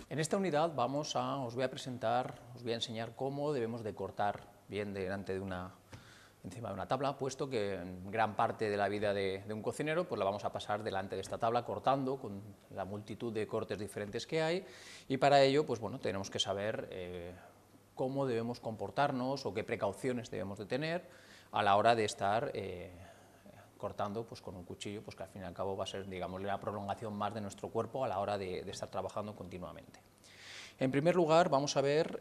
En esta unidad os voy a enseñar cómo debemos de cortar bien encima de una tabla, puesto que en gran parte de la vida de un cocinero pues la vamos a pasar delante de esta tabla cortando con la multitud de cortes diferentes que hay, y para ello pues bueno, tenemos que saber cómo debemos comportarnos o qué precauciones debemos de tener a la hora de estar cortando pues con un cuchillo, pues que al fin y al cabo va a ser, digamos, la prolongación más de nuestro cuerpo a la hora de estar trabajando continuamente. En primer lugar, vamos a ver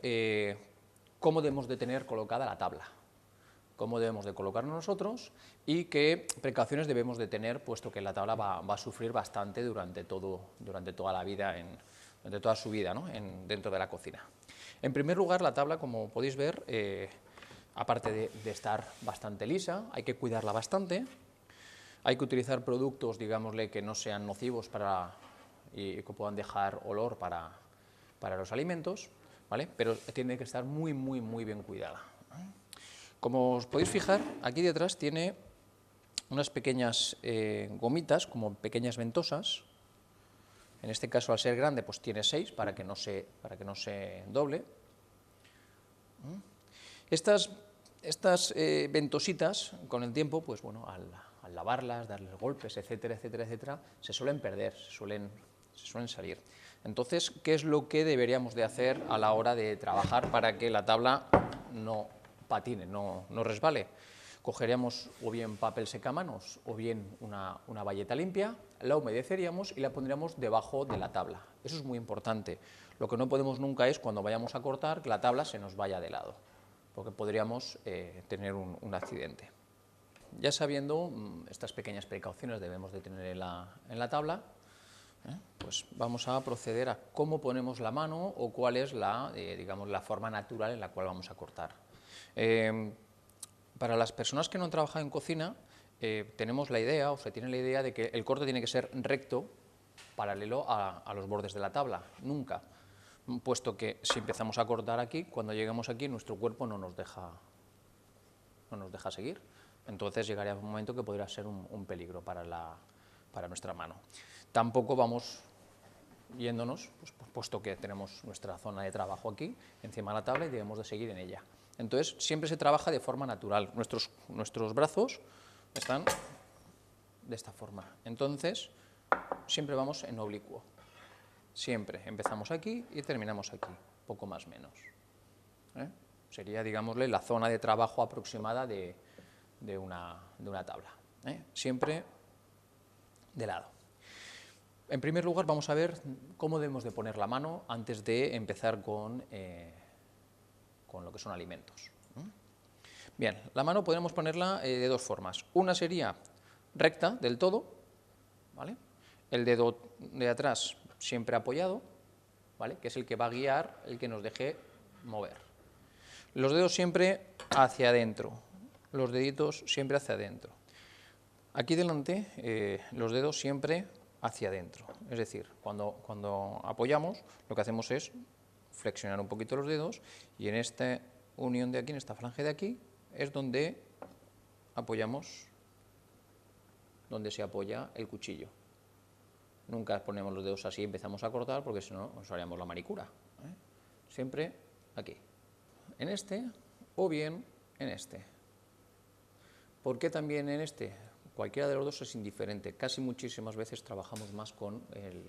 cómo debemos de tener colocada la tabla, cómo debemos de colocarnos nosotros y qué precauciones debemos de tener, puesto que la tabla va a sufrir bastante durante toda la vida, durante toda su vida, ¿no? Dentro de la cocina. En primer lugar, la tabla, como podéis ver, aparte de estar bastante lisa, hay que cuidarla bastante. Hay que utilizar productos, digámosle, que no sean nocivos y que puedan dejar olor para los alimentos, ¿vale? Pero tiene que estar muy, muy, muy bien cuidada. Como os podéis fijar, aquí detrás tiene unas pequeñas gomitas, como pequeñas ventosas. En este caso, al ser grande, pues tiene 6 para que no se doble. Estas ventositas, con el tiempo, pues bueno, al lavarlas, darles golpes, etcétera, etcétera, etcétera, se suelen perder, se suelen salir. Entonces, ¿qué es lo que deberíamos de hacer a la hora de trabajar para que la tabla no patine, no resbale? Cogeríamos o bien papel secamanos o bien una bayeta limpia, la humedeceríamos y la pondríamos debajo de la tabla. Eso es muy importante. Lo que no podemos nunca es, cuando vayamos a cortar, que la tabla se nos vaya de lado, porque podríamos tener un accidente. Ya sabiendo estas pequeñas precauciones debemos de tener en la tabla, pues vamos a proceder a cómo ponemos la mano o cuál es digamos, la forma natural en la cual vamos a cortar. Para las personas que no han trabajado en cocina, tenemos la idea, o se tiene la idea de que el corte tiene que ser recto, paralelo a los bordes de la tabla, nunca, puesto que si empezamos a cortar aquí, cuando lleguemos aquí nuestro cuerpo no nos deja seguir. Entonces llegaría un momento que podría ser un peligro para nuestra mano. Tampoco vamos yéndonos, pues, puesto que tenemos nuestra zona de trabajo aquí, encima de la tabla, y debemos de seguir en ella. Entonces siempre se trabaja de forma natural. Nuestros brazos están de esta forma. Entonces siempre vamos en oblicuo. Siempre empezamos aquí y terminamos aquí, poco más menos. Sería, digámosle, la zona de trabajo aproximada de una tabla. Siempre de lado. En primer lugar, vamos a ver cómo debemos de poner la mano antes de empezar con lo que son alimentos. Bien, la mano podemos ponerla de dos formas. Una sería recta del todo, ¿vale? El dedo de atrás siempre apoyado, ¿vale? Que es el que va a guiar, el que nos deje mover. Los dedos siempre hacia adentro, los deditos siempre hacia adentro. Aquí delante, los dedos siempre hacia adentro. Es decir, cuando apoyamos, lo que hacemos es flexionar un poquito los dedos, y en esta unión de aquí, en esta falange de aquí, es donde apoyamos, donde se apoya el cuchillo. Nunca ponemos los dedos así y empezamos a cortar, porque si no nos haríamos la manicura. Siempre aquí, en este o bien en este. ¿Por qué también en este? Cualquiera de los dos es indiferente. Casi muchísimas veces trabajamos más con el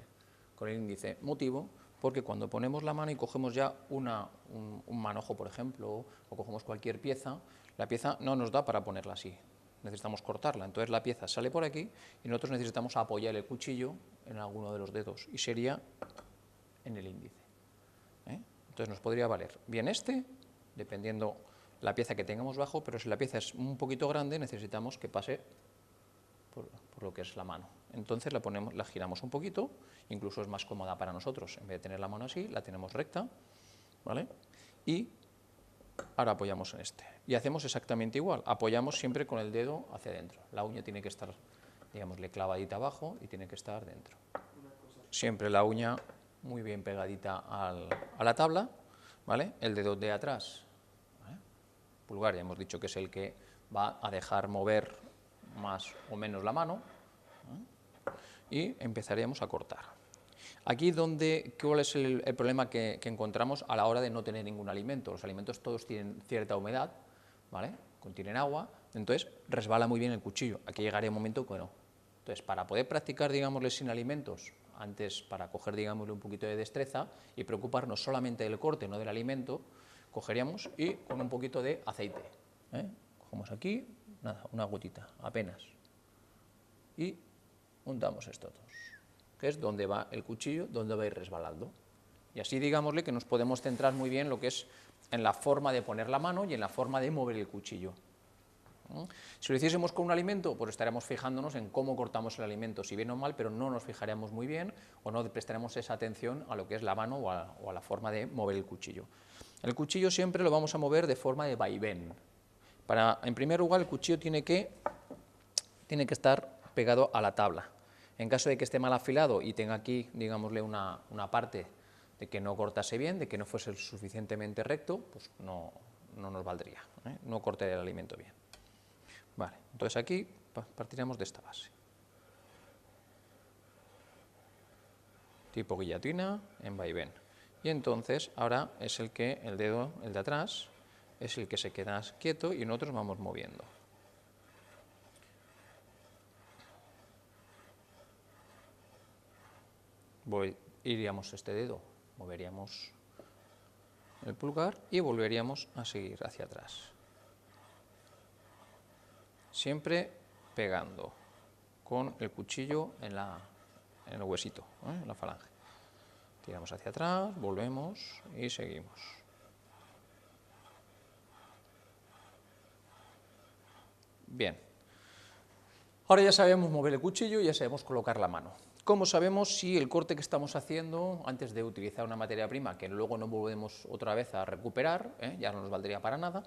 índice. Motivo, porque cuando ponemos la mano y cogemos ya un manojo, por ejemplo, o cogemos cualquier pieza, la pieza no nos da para ponerla así. Necesitamos cortarla. Entonces la pieza sale por aquí y nosotros necesitamos apoyar el cuchillo en alguno de los dedos, y sería en el índice. Entonces nos podría valer bien este, dependiendo la pieza que tengamos bajo, pero si la pieza es un poquito grande necesitamos que pase por lo que es la mano. Entonces la giramos un poquito, incluso es más cómoda para nosotros. En vez de tener la mano así, la tenemos recta, ¿vale? Y ahora apoyamos en este. Y hacemos exactamente igual, apoyamos siempre con el dedo hacia adentro. La uña tiene que estar, digámosle, clavadita abajo y tiene que estar dentro. Siempre la uña muy bien pegadita a la tabla, ¿vale? El dedo de atrás, ¿vale? Pulgar, ya hemos dicho que es el que va a dejar mover más o menos la mano, ¿eh? Y empezaríamos a cortar. Aquí, ¿cuál es el problema que encontramos a la hora de no tener ningún alimento? Los alimentos todos tienen cierta humedad, ¿vale? Contienen agua, entonces resbala muy bien el cuchillo. Aquí llegaría un momento que no. Entonces, para poder practicar, digámosle, sin alimentos, antes para coger, digámosle, un poquito de destreza y preocuparnos solamente del corte, no del alimento, cogeríamos y con un poquito de aceite, ¿eh? Cogemos aquí, nada, una gotita, apenas, y untamos esto todos, que es donde va el cuchillo, donde va a ir resbalando. Y así, digámosle, que nos podemos centrar muy bien lo que es en la forma de poner la mano y en la forma de mover el cuchillo. Si lo hiciésemos con un alimento, pues estaríamos fijándonos en cómo cortamos el alimento, si bien o mal, pero no nos fijaríamos muy bien o no prestaremos esa atención a lo que es la mano o a la forma de mover el cuchillo. El cuchillo siempre lo vamos a mover de forma de vaivén. En primer lugar, el cuchillo tiene que estar pegado a la tabla. En caso de que esté mal afilado y tenga aquí, digámosle, una parte de que no cortase bien, de que no fuese suficientemente recto, pues no nos valdría, ¿eh? No cortaría el alimento bien. Vale, entonces aquí partiremos de esta base. Tipo guillotina en vaivén. Y entonces ahora es el dedo, el de atrás, es el que se queda quieto y nosotros vamos moviendo. Iríamos este dedo, moveríamos el pulgar y volveríamos a seguir hacia atrás. Siempre pegando con el cuchillo en el huesito, en la falange. Tiramos hacia atrás, volvemos y seguimos. Bien. Ahora ya sabemos mover el cuchillo y ya sabemos colocar la mano. ¿Cómo sabemos si el corte que estamos haciendo antes de utilizar una materia prima que luego no volvemos otra vez a recuperar, ya no nos valdría para nada?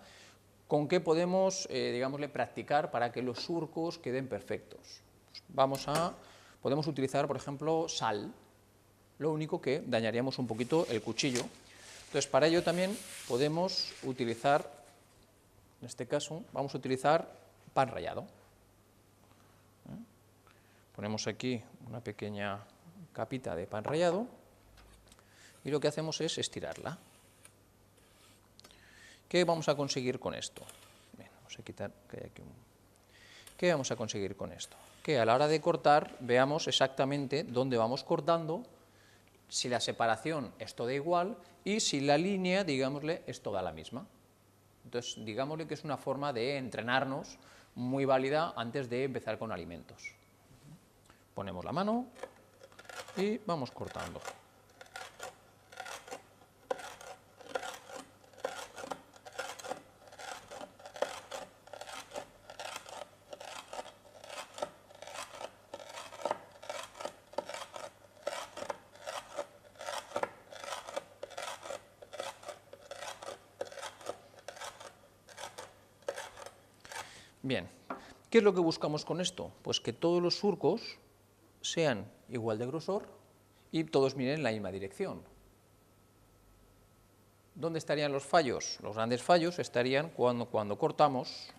¿Con qué podemos, digámosle, practicar para que los surcos queden perfectos? Podemos utilizar, por ejemplo, sal, lo único que dañaríamos un poquito el cuchillo. Entonces, para ello también podemos utilizar, en este caso, vamos a utilizar pan rallado. Ponemos aquí una pequeña capita de pan rallado y lo que hacemos es estirarla. ¿Qué vamos a conseguir con esto? Bien, vamos a quitar que hay aquí ¿Qué vamos a conseguir con esto? Que a la hora de cortar veamos exactamente dónde vamos cortando, si la separación es toda igual y si la línea, digámosle, es toda la misma. Entonces, digámosle que es una forma de entrenarnos muy válida antes de empezar con alimentos. Ponemos la mano y vamos cortando. Bien, ¿qué es lo que buscamos con esto? Pues que todos los surcos sean igual de grosor y todos miren en la misma dirección. ¿Dónde estarían los fallos? Los grandes fallos estarían cuando cortamos,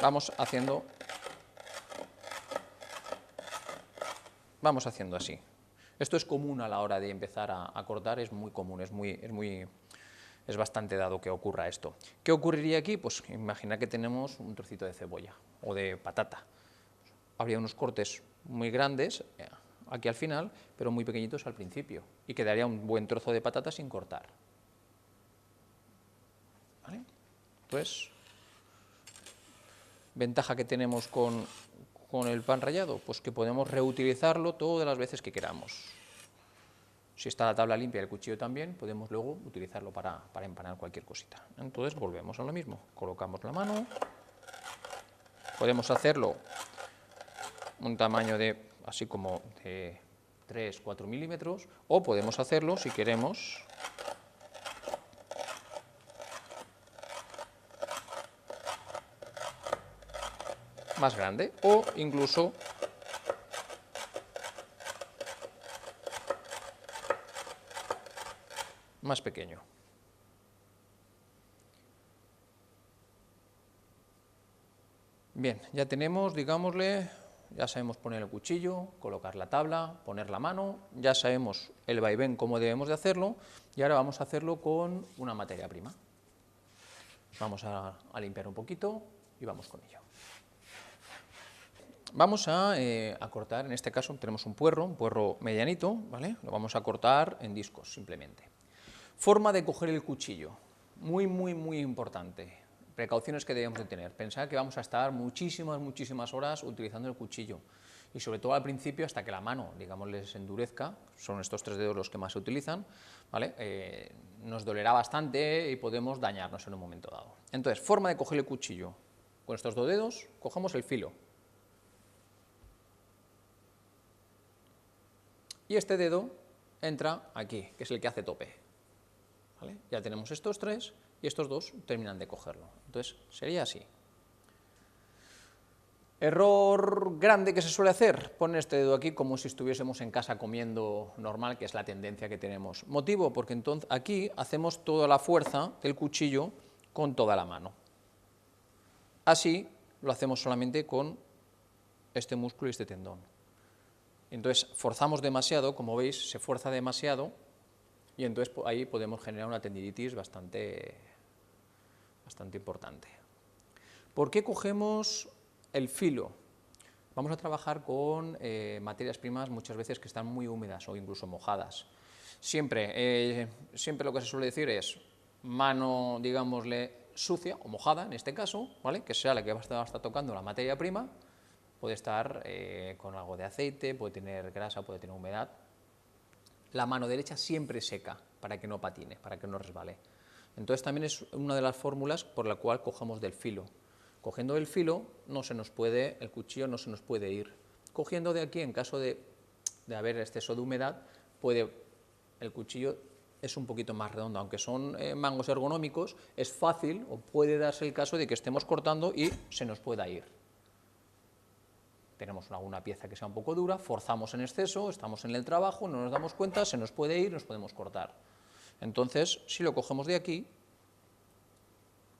vamos haciendo así. Esto es común a la hora de empezar a cortar, es muy común, es bastante dado que ocurra esto. ¿Qué ocurriría aquí? Pues imagina que tenemos un trocito de cebolla o de patata. Habría unos cortes muy grandes aquí al final, pero muy pequeñitos al principio, y quedaría un buen trozo de patata sin cortar. ¿Vale? Entonces, ventaja que tenemos con el pan rallado, pues que podemos reutilizarlo todas las veces que queramos. Si está la tabla limpia y el cuchillo también, podemos luego utilizarlo para empanar cualquier cosita. Entonces volvemos a lo mismo, colocamos la mano, podemos hacerlo un tamaño así como de 3-4 milímetros, o podemos hacerlo, si queremos, más grande, o incluso más pequeño. Bien, ya tenemos, digámosle, ya sabemos poner el cuchillo, colocar la tabla, poner la mano, ya sabemos el vaivén cómo debemos de hacerlo, y ahora vamos a hacerlo con una materia prima. Vamos a limpiar un poquito y vamos con ello. Vamos a cortar, en este caso tenemos un puerro medianito, ¿vale? Lo vamos a cortar en discos, simplemente. Forma de coger el cuchillo, muy, muy, muy importante. Precauciones que debemos de tener. Pensar que vamos a estar muchísimas horas utilizando el cuchillo, y sobre todo al principio hasta que la mano, digamos, les endurezca, son estos 3 dedos los que más se utilizan, ¿vale? Nos dolerá bastante y podemos dañarnos en un momento dado. Entonces, forma de coger el cuchillo. Con estos 2 dedos cogemos el filo. Y este dedo entra aquí, que es el que hace tope. ¿Vale? Ya tenemos estos 3 y estos 2 terminan de cogerlo. Entonces, sería así. Error grande que se suele hacer, poner este dedo aquí como si estuviésemos en casa comiendo normal, que es la tendencia que tenemos. Motivo, porque entonces aquí hacemos toda la fuerza del cuchillo con toda la mano. Así lo hacemos solamente con este músculo y este tendón. Entonces forzamos demasiado, como veis, se fuerza demasiado, y entonces ahí podemos generar una tendinitis bastante importante. ¿Por qué cogemos el filo? Vamos a trabajar con materias primas muchas veces que están muy húmedas o incluso mojadas. Siempre lo que se suele decir es mano, digámosle, sucia o mojada, en este caso, ¿vale? Que sea la que va a estar tocando la materia prima. Puede estar con algo de aceite, puede tener grasa, puede tener humedad. La mano derecha siempre seca, para que no patine, para que no resbale. Entonces también es una de las fórmulas por la cual cogemos del filo. Cogiendo del filo, el cuchillo no se nos puede ir. Cogiendo de aquí, en caso de haber exceso de humedad, el cuchillo es un poquito más redondo. Aunque son mangos ergonómicos, es fácil, o puede darse el caso de que estemos cortando y se nos pueda ir. Tenemos alguna pieza que sea un poco dura, forzamos en exceso, estamos en el trabajo, no nos damos cuenta, se nos puede ir, nos podemos cortar. Entonces, si lo cogemos de aquí,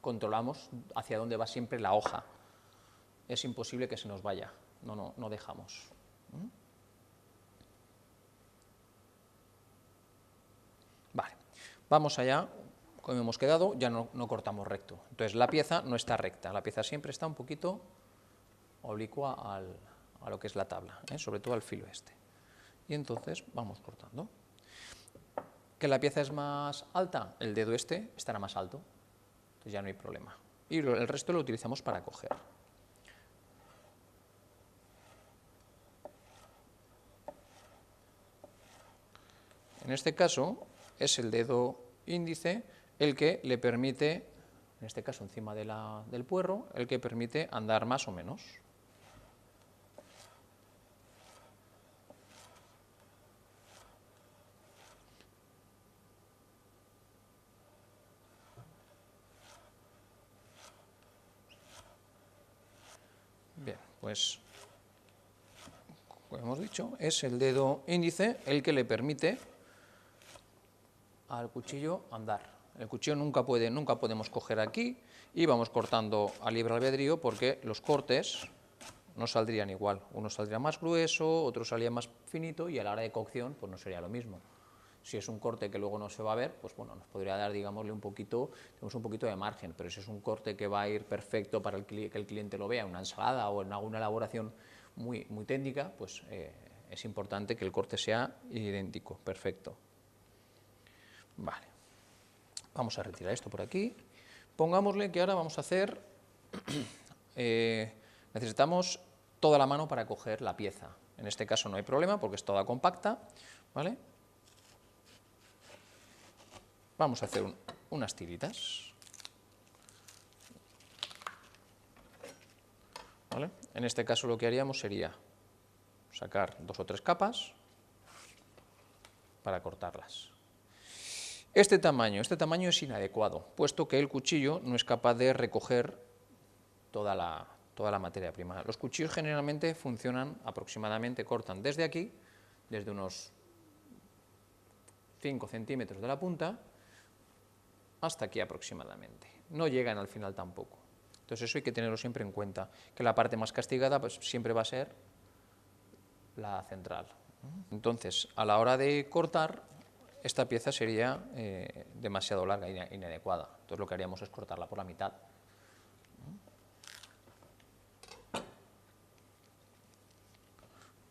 controlamos hacia dónde va siempre la hoja. Es imposible que se nos vaya, no dejamos. Vale, vamos allá, como hemos quedado, ya no cortamos recto. Entonces la pieza no está recta, la pieza siempre está un poquito oblicua a lo que es la tabla, sobre todo al filo este. Y entonces vamos cortando. ¿Que la pieza es más alta? El dedo este estará más alto, entonces ya no hay problema. Y el resto lo utilizamos para coger. En este caso es el dedo índice el que le permite, en este caso encima del puerro, el que permite andar más o menos. Bien, pues, como hemos dicho, es el dedo índice el que le permite al cuchillo andar. El cuchillo nunca podemos coger aquí y vamos cortando a libre albedrío porque los cortes no saldrían igual. Uno saldría más grueso, otro salía más finito y a la hora de cocción pues no sería lo mismo. Si es un corte que luego no se va a ver, pues bueno, nos podría dar, digámosle, tenemos un poquito de margen, pero si es un corte que va a ir perfecto para que el cliente lo vea en una ensalada o en alguna elaboración muy técnica, pues es importante que el corte sea idéntico, perfecto. Vale, vamos a retirar esto por aquí. Pongámosle que ahora vamos a hacer, necesitamos toda la mano para coger la pieza. En este caso no hay problema porque es toda compacta, ¿vale? Vamos a hacer unas tiritas. ¿Vale? En este caso lo que haríamos sería sacar 2 o 3 capas para cortarlas. Este tamaño es inadecuado, puesto que el cuchillo no es capaz de recoger toda la materia prima. Los cuchillos generalmente funcionan aproximadamente, cortan desde aquí, desde unos 5 centímetros de la punta, hasta aquí aproximadamente. No llegan al final tampoco. Entonces eso hay que tenerlo siempre en cuenta, que la parte más castigada pues, siempre va a ser la central. Entonces, a la hora de cortar, esta pieza sería demasiado larga e inadecuada. Entonces lo que haríamos es cortarla por la mitad.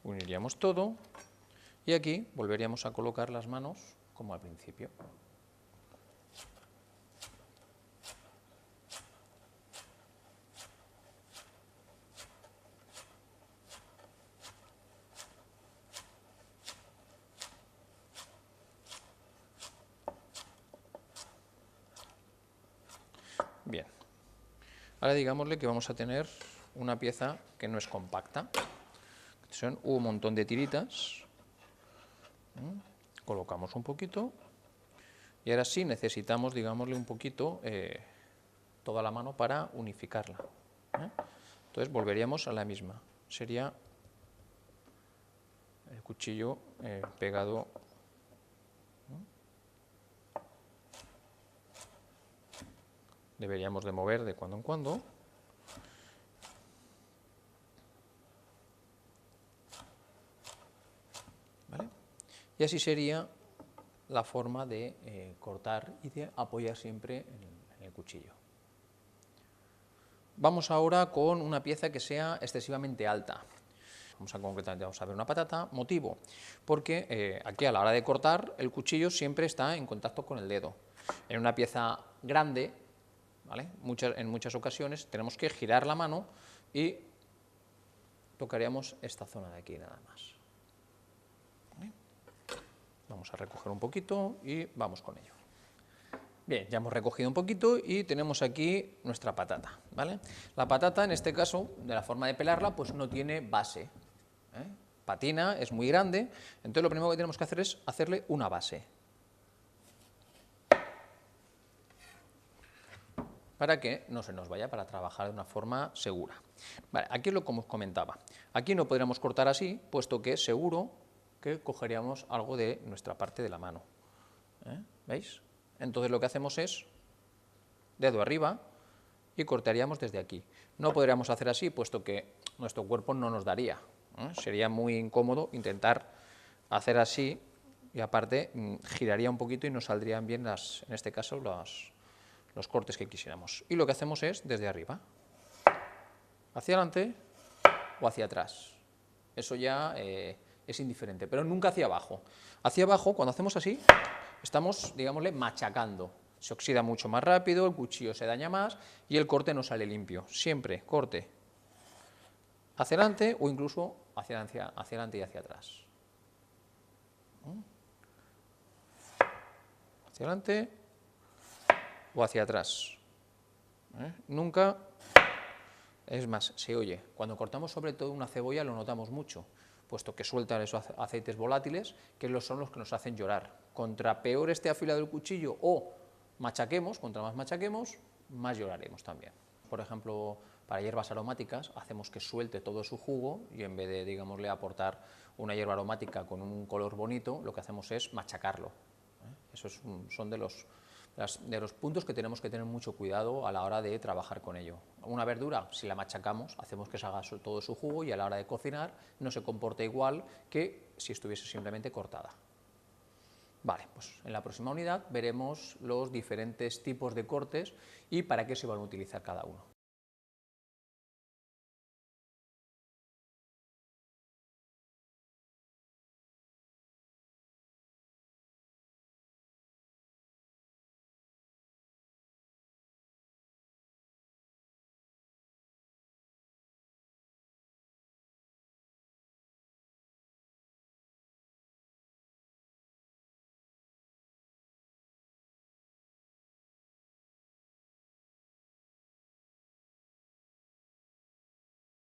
Uniríamos todo y aquí volveríamos a colocar las manos como al principio. Bien, ahora digámosle que vamos a tener una pieza que no es compacta, son un montón de tiritas, colocamos un poquito y ahora sí necesitamos, digámosle, un poquito toda la mano para unificarla. Entonces volveríamos a la misma, sería el cuchillo pegado. Deberíamos de mover de cuando en cuando. ¿Vale? Y así sería la forma de cortar y de apoyar siempre en el cuchillo. Vamos ahora con una pieza que sea excesivamente alta. Concretamente vamos a ver una patata. Motivo, porque aquí a la hora de cortar el cuchillo siempre está en contacto con el dedo. En una pieza grande, ¿vale? En muchas ocasiones tenemos que girar la mano y tocaríamos esta zona de aquí nada más. ¿Vale? Vamos a recoger un poquito y vamos con ello. Bien, ya hemos recogido un poquito y tenemos aquí nuestra patata, ¿vale? La patata, en este caso, de la forma de pelarla, pues no tiene base, patina, es muy grande, entonces lo primero que tenemos que hacer es hacerle una base. Para que no se nos vaya, para trabajar de una forma segura. Vale, aquí es lo que os comentaba. Aquí no podríamos cortar así, puesto que seguro que cogeríamos algo de nuestra parte de la mano. ¿Veis? Entonces lo que hacemos es dedo arriba y cortaríamos desde aquí. No podríamos hacer así, puesto que nuestro cuerpo no nos daría. Sería muy incómodo intentar hacer así y aparte giraría un poquito y nos saldrían bien, en este caso, los cortes que quisiéramos. Y lo que hacemos es desde arriba, hacia adelante o hacia atrás. Eso ya es indiferente, pero nunca hacia abajo. Hacia abajo, cuando hacemos así, estamos, digámosle, machacando. Se oxida mucho más rápido, el cuchillo se daña más y el corte no sale limpio. Siempre corte hacia adelante o incluso hacia adelante y hacia atrás. Hacia adelante o hacia atrás. Nunca, es más, se oye. Cuando cortamos sobre todo una cebolla lo notamos mucho, puesto que sueltan esos aceites volátiles que son los que nos hacen llorar. Contra peor esté afilado el cuchillo o machaquemos, contra más machaquemos, más lloraremos también. Por ejemplo, para hierbas aromáticas hacemos que suelte todo su jugo y en vez de, digámosle, aportar una hierba aromática con un color bonito, lo que hacemos es machacarlo. Esos son de los puntos que tenemos que tener mucho cuidado a la hora de trabajar con ello. Una verdura, si la machacamos, hacemos que salga todo su jugo y a la hora de cocinar no se comporta igual que si estuviese simplemente cortada. Vale, pues en la próxima unidad veremos los diferentes tipos de cortes y para qué se van a utilizar cada uno.